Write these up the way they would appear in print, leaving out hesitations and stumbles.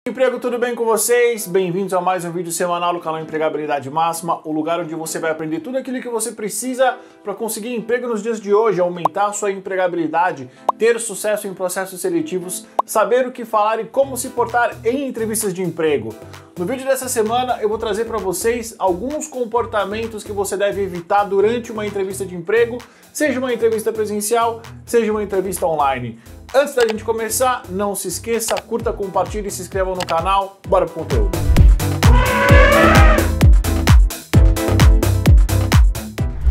Emprego, tudo bem com vocês? Bem-vindos a mais um vídeo semanal do canal Empregabilidade Máxima, o lugar onde você vai aprender tudo aquilo que você precisa para conseguir emprego nos dias de hoje, aumentar a sua empregabilidade, ter sucesso em processos seletivos, saber o que falar e como se portar em entrevistas de emprego. No vídeo dessa semana eu vou trazer para vocês alguns comportamentos que você deve evitar durante uma entrevista de emprego, seja uma entrevista presencial, seja uma entrevista online. Antes da gente começar, não se esqueça, curta, compartilhe e se inscreva no canal. Bora pro conteúdo.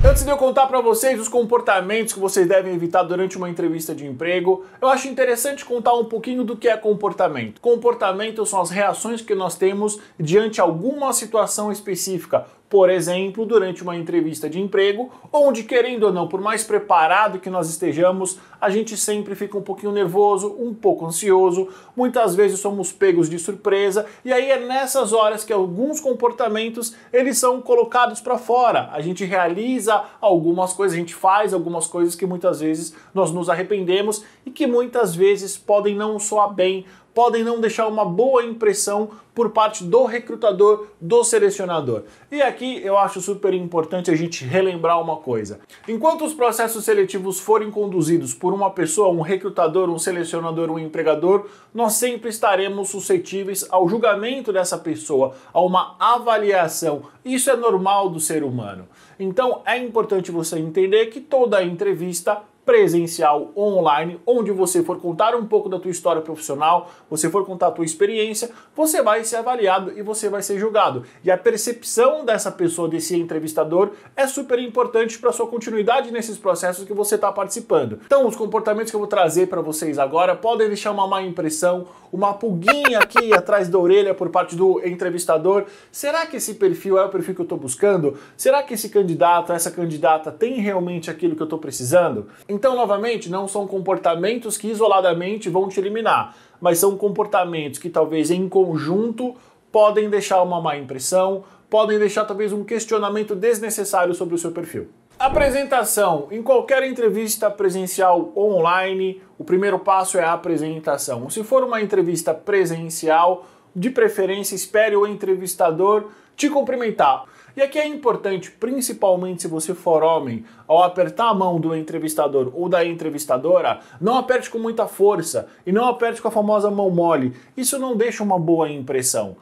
Antes de eu contar para vocês os comportamentos que vocês devem evitar durante uma entrevista de emprego, eu acho interessante contar um pouquinho do que é comportamento. Comportamento são as reações que nós temos diante alguma situação específica. Por exemplo, durante uma entrevista de emprego, onde, querendo ou não, por mais preparado que nós estejamos, a gente sempre fica um pouquinho nervoso, um pouco ansioso, muitas vezes somos pegos de surpresa, e aí é nessas horas que alguns comportamentos eles são colocados para fora. A gente realiza algumas coisas, a gente faz algumas coisas que muitas vezes nós nos arrependemos e que muitas vezes podem não soar bem, podem não deixar uma boa impressão por parte do recrutador, do selecionador. E aqui eu acho super importante a gente relembrar uma coisa. Enquanto os processos seletivos forem conduzidos por uma pessoa, um recrutador, um selecionador, um empregador, nós sempre estaremos suscetíveis ao julgamento dessa pessoa, a uma avaliação. Isso é normal do ser humano. Então é importante você entender que toda entrevista presencial ou online, onde você for contar um pouco da tua história profissional, você for contar a tua experiência, você vai ser avaliado e você vai ser julgado. E a percepção dessa pessoa, desse entrevistador, é super importante para a sua continuidade nesses processos que você está participando. Então, os comportamentos que eu vou trazer para vocês agora podem deixar uma má impressão, uma pulguinha aqui atrás da orelha por parte do entrevistador. Será que esse perfil é o perfil que eu estou buscando? Será que esse candidato, essa candidata tem realmente aquilo que eu estou precisando? Então, novamente, não são comportamentos que isoladamente vão te eliminar, mas são comportamentos que talvez em conjunto podem deixar uma má impressão, podem deixar talvez um questionamento desnecessário sobre o seu perfil. Apresentação. Em qualquer entrevista presencial ou online, o primeiro passo é a apresentação. Se for uma entrevista presencial, de preferência espere o entrevistador te cumprimentar. E aqui é importante, principalmente se você for homem, ao apertar a mão do entrevistador ou da entrevistadora, não aperte com muita força e não aperte com a famosa mão mole. Isso não deixa uma boa impressão.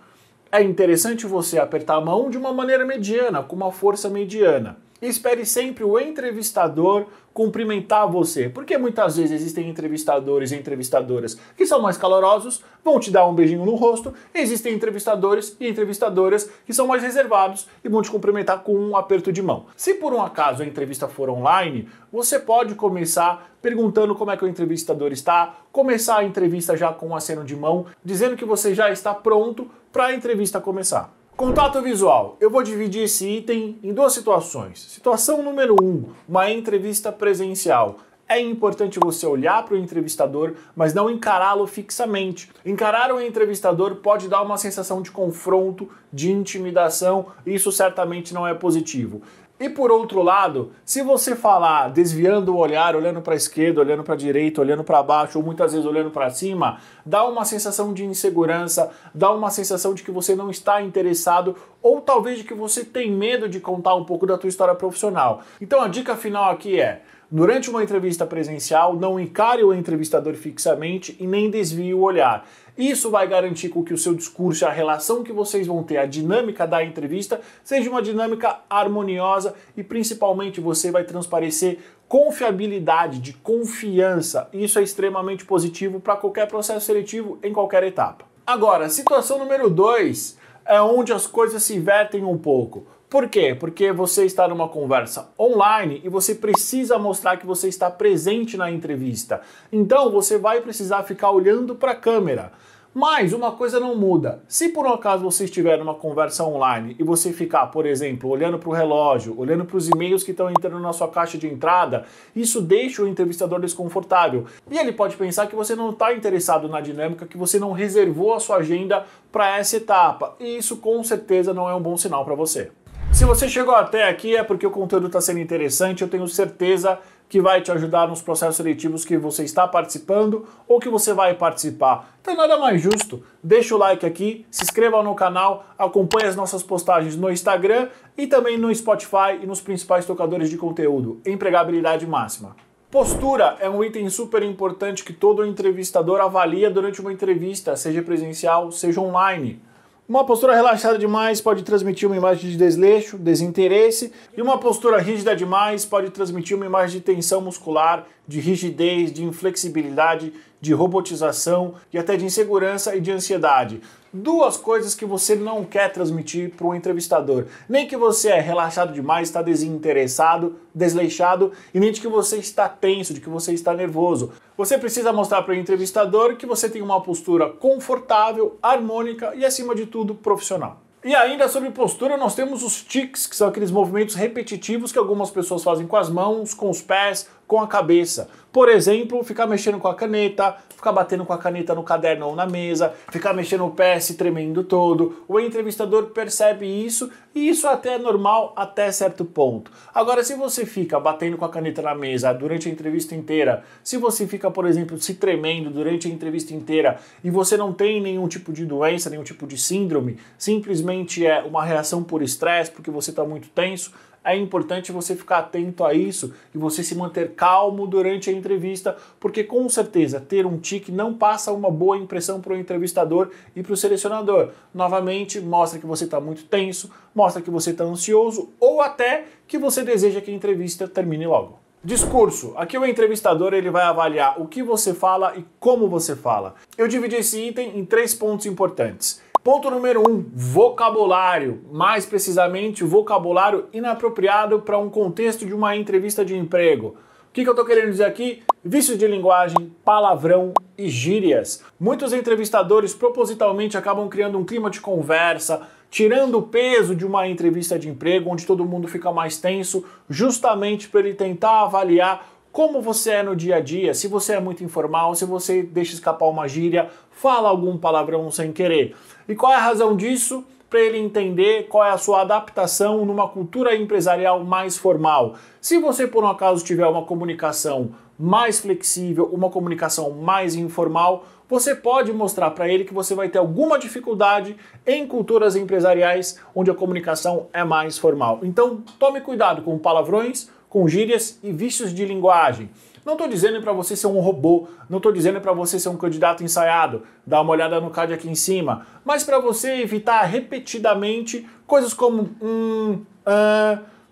É interessante você apertar a mão de uma maneira mediana, com uma força mediana. E espere sempre o entrevistador cumprimentar você, porque muitas vezes existem entrevistadores e entrevistadoras que são mais calorosos, vão te dar um beijinho no rosto, e existem entrevistadores e entrevistadoras que são mais reservados e vão te cumprimentar com um aperto de mão. Se por um acaso a entrevista for online, você pode começar perguntando como é que o entrevistador está, começar a entrevista já com um aceno de mão, dizendo que você já está pronto para a entrevista começar. Contato visual. Eu vou dividir esse item em duas situações. Situação número 1, uma entrevista presencial. É importante você olhar para o entrevistador, mas não encará-lo fixamente. Encarar o entrevistador pode dar uma sensação de confronto, de intimidação, e isso certamente não é positivo. E por outro lado, se você falar desviando o olhar, olhando para a esquerda, olhando para a direita, olhando para baixo, ou muitas vezes olhando para cima, dá uma sensação de insegurança, dá uma sensação de que você não está interessado, ou talvez de que você tem medo de contar um pouco da tua história profissional. Então a dica final aqui é: durante uma entrevista presencial, não encare o entrevistador fixamente e nem desvie o olhar. Isso vai garantir com que o seu discurso, a relação que vocês vão ter, a dinâmica da entrevista, seja uma dinâmica harmoniosa e principalmente você vai transparecer confiabilidade, de confiança. Isso é extremamente positivo para qualquer processo seletivo em qualquer etapa. Agora, situação número 2 é onde as coisas se invertem um pouco. Por quê? Porque você está numa conversa online e você precisa mostrar que você está presente na entrevista. Então você vai precisar ficar olhando para a câmera. Mas uma coisa não muda. Se por um acaso você estiver numa conversa online e você ficar, por exemplo, olhando para o relógio, olhando para os e-mails que estão entrando na sua caixa de entrada, isso deixa o entrevistador desconfortável. E ele pode pensar que você não está interessado na dinâmica, que você não reservou a sua agenda para essa etapa. E isso com certeza não é um bom sinal para você. Se você chegou até aqui é porque o conteúdo está sendo interessante, eu tenho certeza que vai te ajudar nos processos seletivos que você está participando ou que você vai participar. Então nada mais justo, deixa o like aqui, se inscreva no canal, acompanhe as nossas postagens no Instagram e também no Spotify e nos principais tocadores de conteúdo. Empregabilidade máxima. Postura é um item super importante que todo entrevistador avalia durante uma entrevista, seja presencial, seja online. Uma postura relaxada demais pode transmitir uma imagem de desleixo, desinteresse, e uma postura rígida demais pode transmitir uma imagem de tensão muscular, de rigidez, de inflexibilidade, de robotização e até de insegurança e de ansiedade. Duas coisas que você não quer transmitir para o entrevistador. Nem que você é relaxado demais, está desinteressado, desleixado, e nem de que você está tenso, de que você está nervoso. Você precisa mostrar para o entrevistador que você tem uma postura confortável, harmônica e, acima de tudo, profissional. E ainda sobre postura, nós temos os tics, que são aqueles movimentos repetitivos que algumas pessoas fazem com as mãos, com os pés, com a cabeça. Por exemplo, ficar mexendo com a caneta, ficar batendo com a caneta no caderno ou na mesa, ficar mexendo o pé, se tremendo todo. O entrevistador percebe isso e isso até é normal até certo ponto. Agora, se você fica batendo com a caneta na mesa durante a entrevista inteira, se você fica, por exemplo, se tremendo durante a entrevista inteira e você não tem nenhum tipo de doença, nenhum tipo de síndrome, simplesmente é uma reação por estresse, porque você está muito tenso, é importante você ficar atento a isso e você se manter calmo durante a entrevista, porque com certeza ter um tique não passa uma boa impressão para o entrevistador e para o selecionador. Novamente, mostra que você está muito tenso, mostra que você está ansioso ou até que você deseja que a entrevista termine logo. Discurso. Aqui o entrevistador ele vai avaliar o que você fala e como você fala. Eu dividi esse item em 3 pontos importantes. Ponto número 1, vocabulário. Mais precisamente, vocabulário inapropriado para um contexto de uma entrevista de emprego. O que eu estou querendo dizer aqui? Vícios de linguagem, palavrão e gírias. Muitos entrevistadores propositalmente acabam criando um clima de conversa, tirando o peso de uma entrevista de emprego, onde todo mundo fica mais tenso, justamente para ele tentar avaliar como você é no dia a dia, se você é muito informal, se você deixa escapar uma gíria, fala algum palavrão sem querer. E qual é a razão disso? Para ele entender qual é a sua adaptação numa cultura empresarial mais formal. Se você, por um acaso, tiver uma comunicação mais flexível, uma comunicação mais informal, você pode mostrar para ele que você vai ter alguma dificuldade em culturas empresariais onde a comunicação é mais formal. Então, tome cuidado com palavrões, com gírias e vícios de linguagem. Não estou dizendo para você ser um robô, não estou dizendo para você ser um candidato ensaiado, dá uma olhada no card aqui em cima, mas para você evitar repetidamente coisas como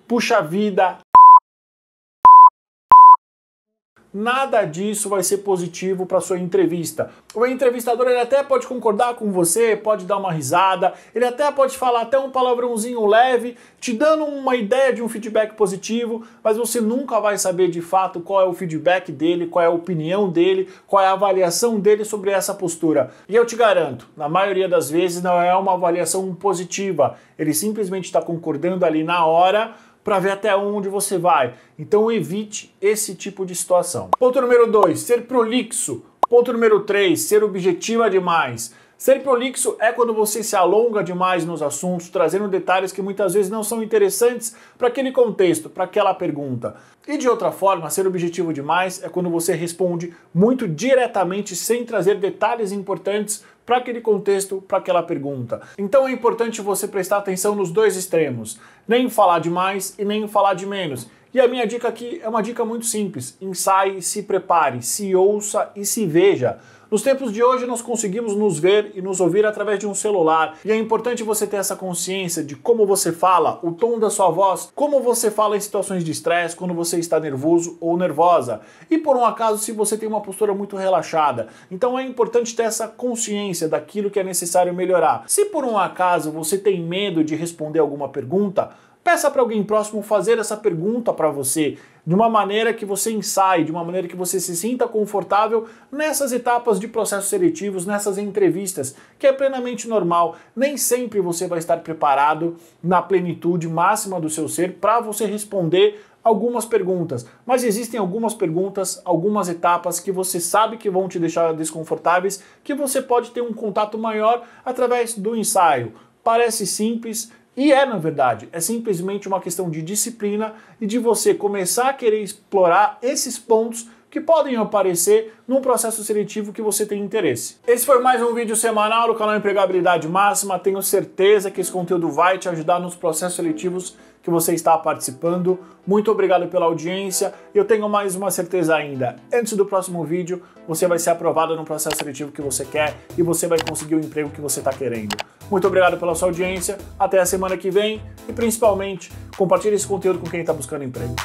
puxa vida. Nada disso vai ser positivo para sua entrevista. O entrevistador ele até pode concordar com você, pode dar uma risada, ele até pode falar até um palavrãozinho leve, te dando uma ideia de um feedback positivo, mas você nunca vai saber de fato qual é o feedback dele, qual é a opinião dele, qual é a avaliação dele sobre essa postura. E eu te garanto, na maioria das vezes não é uma avaliação positiva, ele simplesmente está concordando ali na hora, para ver até onde você vai. Então evite esse tipo de situação. Ponto número 2, ser prolixo. Ponto número 3, ser objetiva demais. Ser prolixo é quando você se alonga demais nos assuntos, trazendo detalhes que muitas vezes não são interessantes para aquele contexto, para aquela pergunta. E de outra forma, ser objetivo demais é quando você responde muito diretamente sem trazer detalhes importantes para aquele contexto, para aquela pergunta. Então é importante você prestar atenção nos dois extremos, nem falar demais e nem falar de menos. E a minha dica aqui é uma dica muito simples, ensaie, se prepare, se ouça e se veja. Nos tempos de hoje nós conseguimos nos ver e nos ouvir através de um celular e é importante você ter essa consciência de como você fala, o tom da sua voz, como você fala em situações de estresse, quando você está nervoso ou nervosa. E por um acaso se você tem uma postura muito relaxada. Então é importante ter essa consciência daquilo que é necessário melhorar. Se por um acaso você tem medo de responder alguma pergunta, peça para alguém próximo fazer essa pergunta para você, de uma maneira que você ensaie, de uma maneira que você se sinta confortável nessas etapas de processos seletivos, nessas entrevistas, que é plenamente normal. Nem sempre você vai estar preparado na plenitude máxima do seu ser para você responder algumas perguntas, mas existem algumas perguntas, algumas etapas que você sabe que vão te deixar desconfortáveis, que você pode ter um contato maior através do ensaio. Parece simples, E na verdade, é simplesmente uma questão de disciplina e de você começar a querer explorar esses pontos que podem aparecer num processo seletivo que você tem interesse. Esse foi mais um vídeo semanal do canal Empregabilidade Máxima. Tenho certeza que esse conteúdo vai te ajudar nos processos seletivos que você está participando. Muito obrigado pela audiência. Eu tenho mais uma certeza ainda. Antes do próximo vídeo, você vai ser aprovado no processo seletivo que você quer e você vai conseguir o emprego que você está querendo. Muito obrigado pela sua audiência. Até a semana que vem e, principalmente, compartilhe esse conteúdo com quem está buscando emprego.